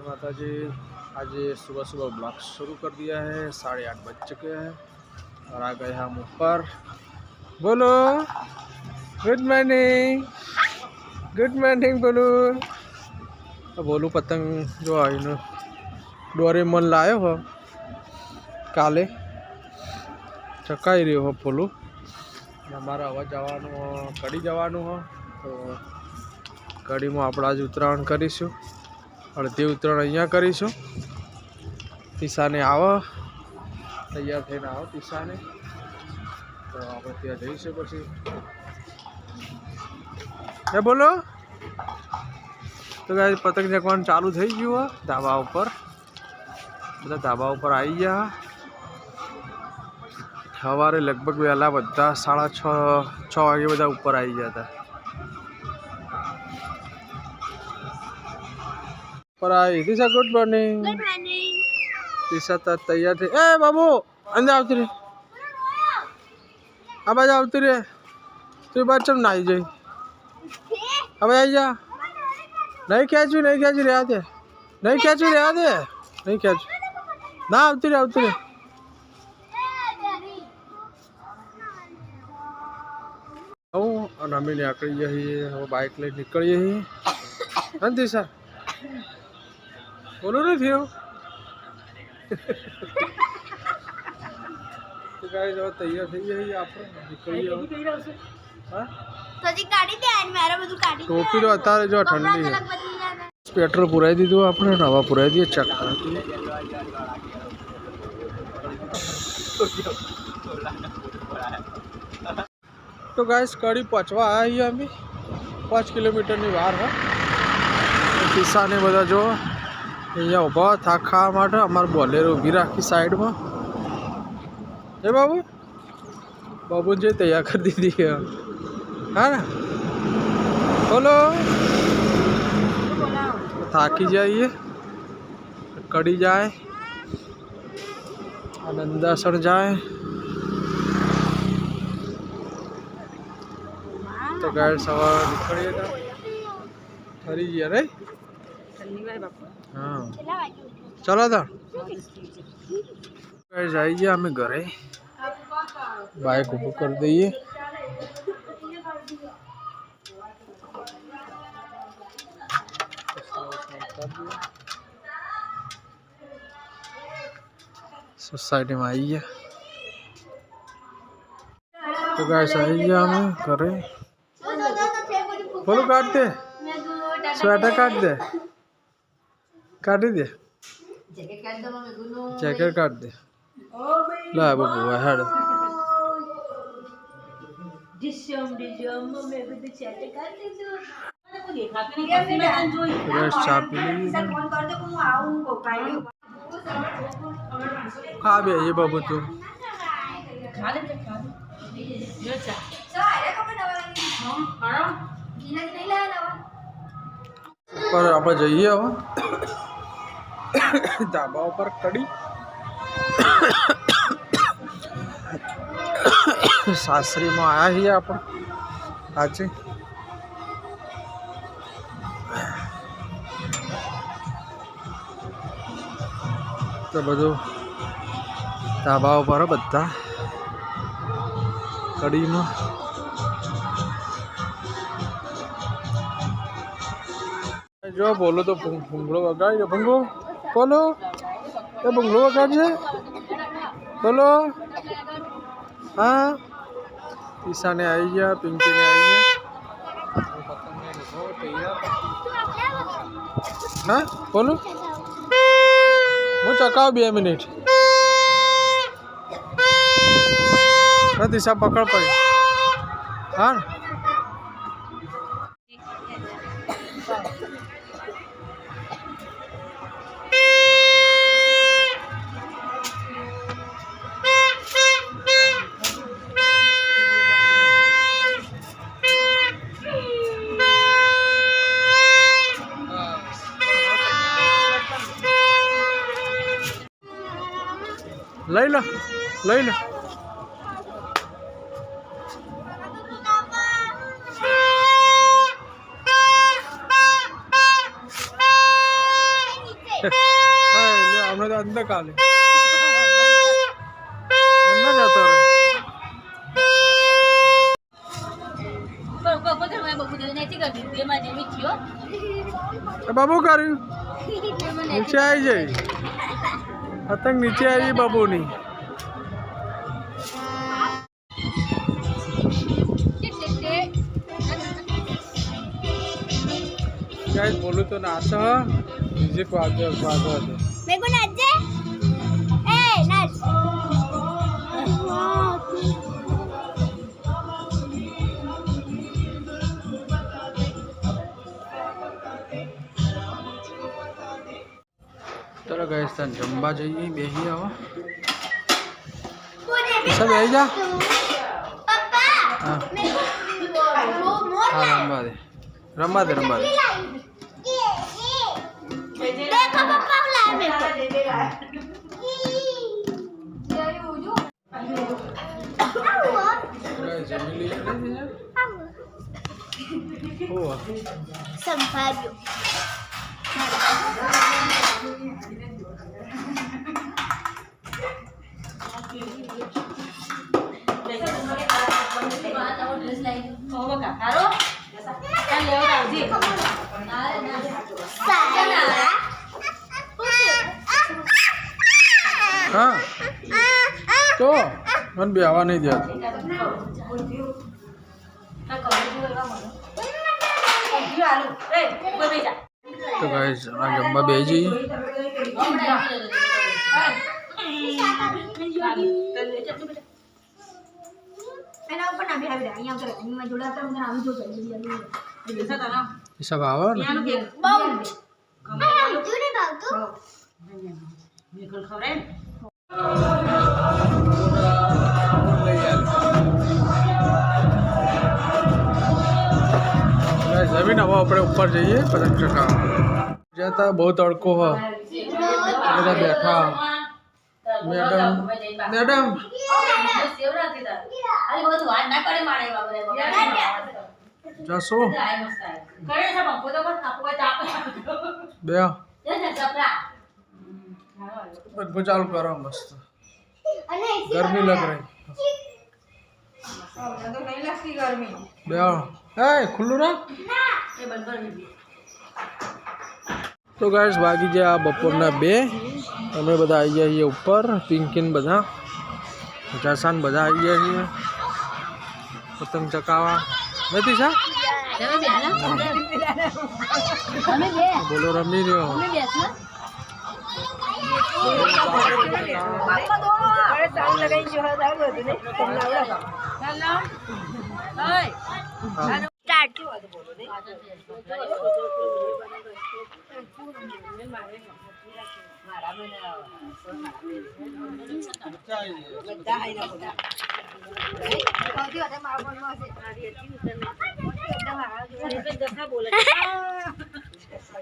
माता जी। आज सुबह सुबह ब्लॉग शुरू कर दिया है। 8:30 बज चुके हैं और आ गए हम ऊपर। बोलो गुड मॉर्निंग, गुड मॉर्निंग बोलो। बोलू पतंग जो आई न डोरेमोन लायो हो काले चकाई रही हो बोलू। अमारा हवा जवानु हो कड़ी जवानु हो तो कड़ी में आप आज उतराण करीशू। अड़धी उतराण अहींया करीशू। टीसा ने आવો तैयार थईने आવો टीसा ने तो આપણે ત્યાં જઈશું પછી એ બોલો। तो गाइस पतंग चकवान चालू થઈ ગયું है ધાબા ઉપર। બધા ધાબા ઉપર આવી ગયા। સવારે લગભગ વહેલા બધા 6:30 વાગે બધા ઉપર આવી ગયા હતા। पर आई Disha good morning. Good morning. Disha तैयार थी। ए बाबू अंदर आवती रे। अब आज आवती रे तू बात चम नाई जाई। अब आई जा। नहीं खेचू रे आते नहीं खेचू रे आते नहीं खेचू ना आवती रे अमे निकलिए ही बाइक ले निकलिए ही हाँ दिशा बोलो नहीं थी तो गाइस अब तैयार થઈ ગઈ આપણે નીકળીએ। टोपी तो अतारे जो ठंडी है। पेट्रोल पुराई दीधुं आपणे हवा पुराई दीए चेक कर। तो गाइस कड़ी पहुंचवा आई अमी 5 किलोमीटर ની વાર है। टीसा ने बधा जो अहींया ऊभा था खावा माटे अमार बोलेरो ऊभी राखी साइड में। ए बाबू बाबू जी तैयार कर दीदी है हाँ ना बोलो। थाकी जाइए कड़ी जाए आनंदासर जाए तो गाइस सवार निकलिएगा ठरी गया रे। हाँ चलो था गाइस आइए हमें घरे बाइक ऊपर कर दीजिए। सोसाइटी में आई है तो गाइस आइए हमें करे। बोलो काट दे स्वेटर काट दे दे जैकेट काट दे ला बाबू हेड चाय पी खा भी ये बाबू तू पर आप जाइए हम ધાબા पर कड़ी सासरी में आया ही आप आज तो बधु ધાબા पर बधा कड़ी में जो बोलो तो भूंगड़ो वगाड़ भूंगो बोलो ये भूंगड़ो वगाड़ है बोलो। हाँ ईशा ने आई है पिंकी ने आई है हाँ बोलो मुझे चकाओ 2 मिनट दिशा पकड़ पड़ी। हाँ लई लो लई लो। हमने तो अंदर काले अंदर जाता रहे बाबू कर नीचे आई जाए पतंग नीचे आई बाबू नहीं क्या बोलू तो नाच म्यूजिक वाजवा मेरे को नाच दे ए नाच चलो गाइस तन जंबा जाइए बेही आओ सब आई जा पापा हाँ मेरे को हाँ रंबा दे देखो पापा लाए मेरे को संभालो हाँ तो मन भी आवा नहीं दिया तो गाइस आ जंबा बेही जाइए सब आवा ना जमीन हवा अपने ऊपर जाइए पतंग चका जाता बहुत अड़को है मेरा बैठा मैडम जसो पंखो चालू करो मस्त गर्मी लग रही खुल्लू ना तो गाइस बाकी जे आ बपोरना 2 અમે બધા આવી ગયા છીએ ઉપર પિંકીન બધા જસાન બધા આવી ગયા છીએ પતંગ ચકાવવા નથી સા બોલો રમી રહ્યો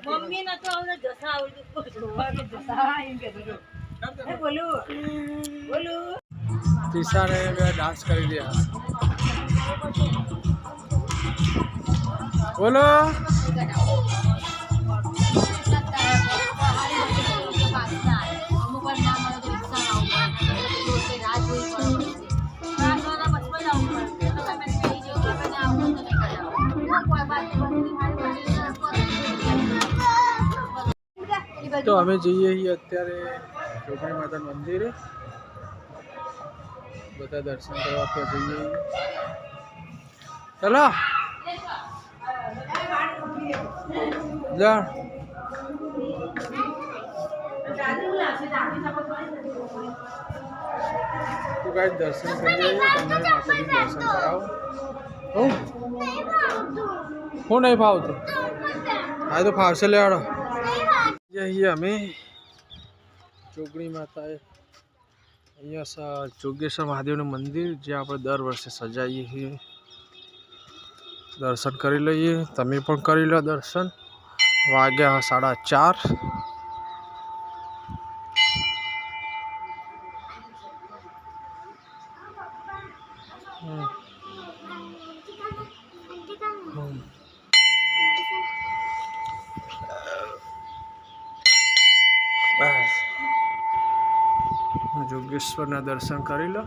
मम्मी ना तो जसा बोलू तीसा ने डांस कर दिया बोलो तो हमें जइए ही अत्यारे जोगणी माता मंदिर बता दर्शन करवा के जइए चलो जा तो गाइस दर्शन कर लिए તમને માતાજી દર્શન કરાવો હું નહીં ફાવતું આ તો ફાવશે લેવાડો यही हमें जोगणी माता अँ जोगेश्वर महादेव मंदिर जे आप दर वर्षे सजाइए छे दर्शन करी लीए तमे पण करी लो दर्शन वाग्या 4:30 બસ જોગેશ્વરના દર્શન કરી લો.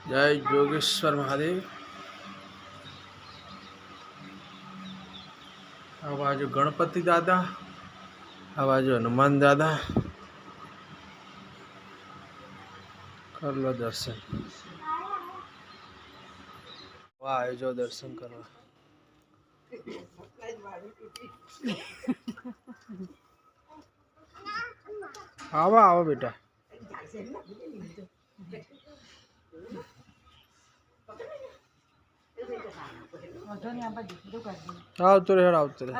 જય જોગેશ્વર મહાદેવ. આ બાજુ ગણપતિ દાદા, આ બાજુ હનુમાન દાદા. કર લો દર્શન. વાહ, આવજો દર્શન કરવા. આવો આવો બેટા. આવતો રે હેડ, આવતો રે.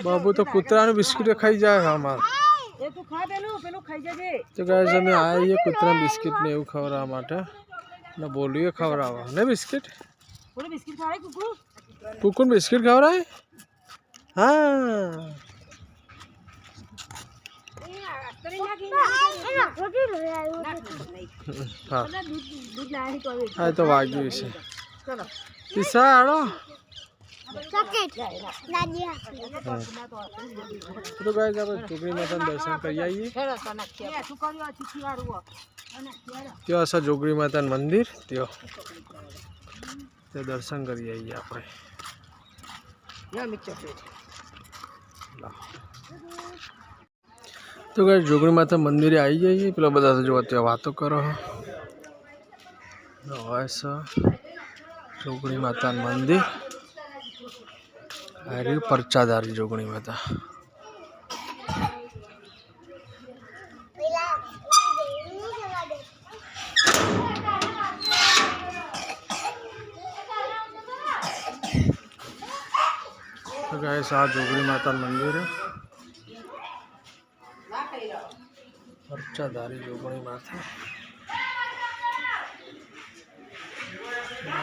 બાબુ તો કૂતરાનું બિસ્કિટ ખાઈ જાય. અમાર તો ગાઈસ અમે આવીએ કૂતરા બિસ્કિટ ને એવું ખવડાવવા માટે ને બોલીએ ખવડાવવા ને બિસ્કિટ. કુકુન બિસ્કિટ ખવડાય. હા હા તો વાગ્યું છે. પીસા હાડો. તો ગાઈસ આપણે જોગણી માતાનું દર્શન કરી આવીએ. ત્યાં હશે જોગણી માતાનું મંદિર, ત્યાં દર્શન કરી આવીએ આપણે. તો ગાઈસ જોગણી માતા મંદિરે આવી જઈએ. પેલા બધા તો જો ત્યાં વાતો કરો. હોય છે જોગણી માતાનું મંદિર. અરે પરચાધારી જોગણી માતા. તો ગાઈસ આ જોગણી માતાનું મંદિર है. પરચાધારી જોગણી માતા.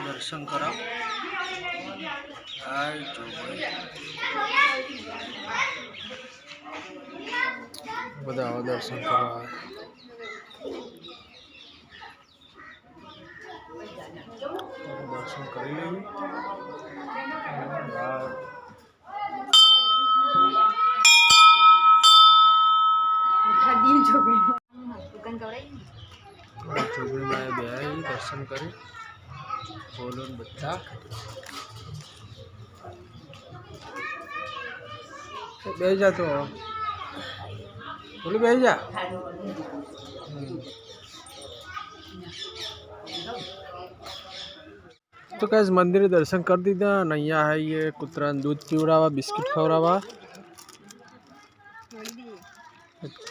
દર્શન કરાવ. બધા દર્શન કરવા. દર્શન કરી લઈએ. જોગણી માએ બે દર્શન કરી. બોલો બધા બે જા. તો બોલું બે જા. તો કઈ મંદિરે દર્શન કરી દીધા અને અહીંયા આવીએ કૂતરાને દૂધ પીવડાવવા, બિસ્કિટ ખવડાવવા.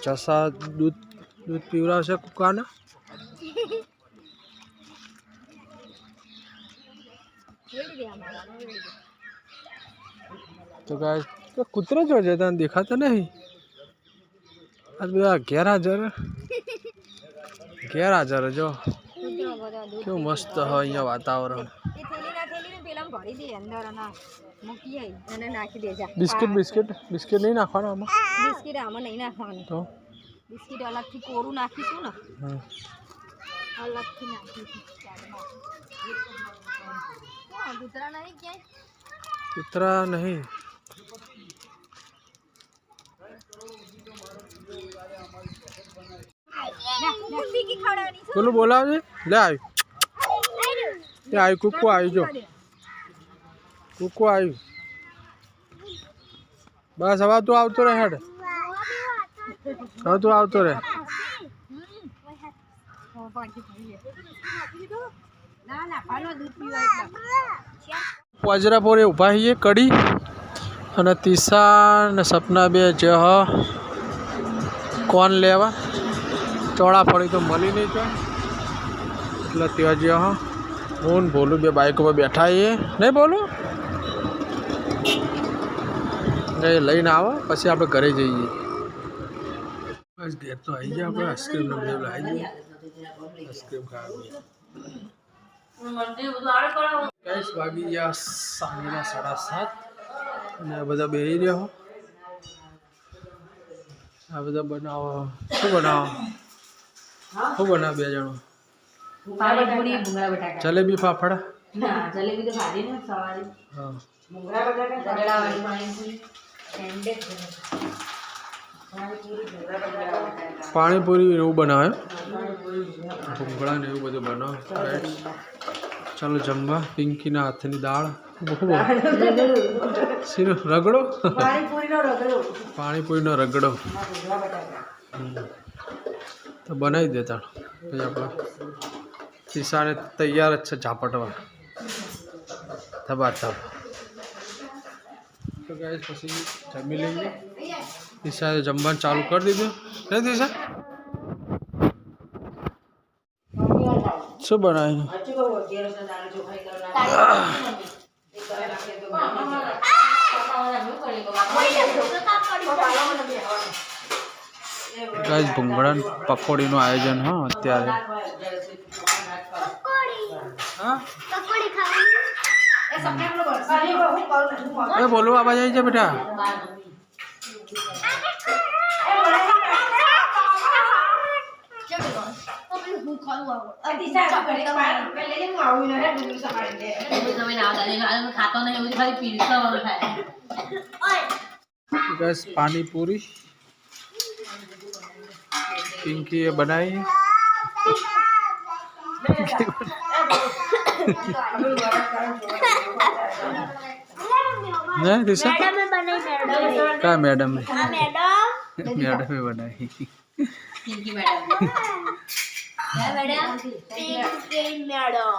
ચસા દૂધ પીવડાવશે કુકાને. તો ગાઈસ તો કૂતરો જો છે તને દેખાતો નહીં. આ બધા ગેરહાજર જો કેવું મસ્ત હોય અહીંયા વાતાવરણ. બિસ્કિટ નહીં નાખવાનું આમાં. બિસ્કિટ આમાં નહીં નાખવાનું. તો બિસ્કિટ અલગથી કોરું નાખીશું ને. અલગથી નાખીશું. કૂતરા નહીં ક્યાંય. કૂતરા નહીં. પેલું બોલાવજે. લે આવ્યું કુકુ આવ્યું. જો કુકુ આવ્યું. બસ હવે તું આવતો રહે. હેડ હવે તું આવતો રહે. વજરાપોરે ઊભા છીએ કડી અને તીસા ને સપના બે જ કોણ લેવા. ચોળા ફળી તો મળી નહીં તો એટલે ત્યાં જ હું બોલું બે બાઈક પર બેઠા છીએ. નહીં બોલું લઈને આવો પછી આપણે ઘરે જઈએ. બસ ઘેર તો આવી ગયા આપણે. આઈસ્ક્રીમ ને બધું લાવી દઈએ. આઈસ્ક્રીમ ખાવા ગાઈસ વાગી ગયા સાંજના 7:30 અને બધા બેસી રહ્યા. આ બધા બનાવો. શું બનાવો? શું બનાવો બે જણો? જલેબી ફાફડા. ના જલેબી તો ખાધી ને સવારે હા રગડાવાળી પાણીપુરી પાણીપુરી એવું બનાવે ભૂંગળા ને એવું બધું બનાવે ચાલો જમવા પિંકીના હાથની દાળ શીરો રગડો પાણીપુરીનો રગડો તો બનાવી દેતા પછી આપણા શીશાને તૈયાર જ છે ઝાપટવા ધબાધબ તો ગાઈસ પછી જમી લઈએ શીશાએ જમવાનું ચાલુ કરી દીધું નહીં દિશા શું બનાવ્યું ગાઈસ ભૂંગળા પકોડીનું આયોજન હા અત્યારે હા પકોડી ખાવાની એ બોલો આવા જાય છે બેટા गाइस पानी पूरी पिंकी ये बनाई नहीं दिशा क्या मैडम ने मैडम ने बनाई पिंकी मैडम क्या मैडम पिंकी मैडम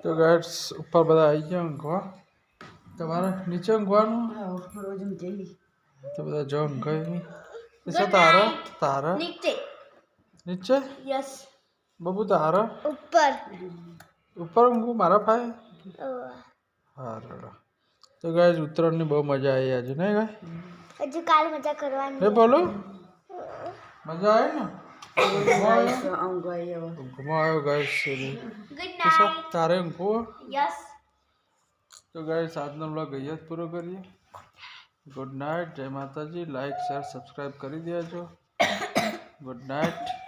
तो गाइस ऊपर બધા આવી ગયા ઊંઘવા તમારે નીચે ઊંઘવાનું તો બધા જો ઊંઘાય દિશા તારા તારા नीचे નીચે यस બબુ તારા ऊपर ઉપર ઊંઘું મારા ભાઈ હા તો ગાઈસ ઉત્તરાયણની બહુ મજા આવી આજે નહીં ગાય હજુ કાલ મજા કરવાની એ બોલો મજા આવી ને ઘુમાયો ગાઈસ ગુડ નાઇટ તારે ઊંઘવું यस તો ગાઈસ આજનો વ્લોગ અહીંયા જ પૂરો કરીએ ગુડ નાઇટ જય માતાજી લાઈક શેર સબસ્ક્રાઈબ કરી દેજો ગુડ નાઇટ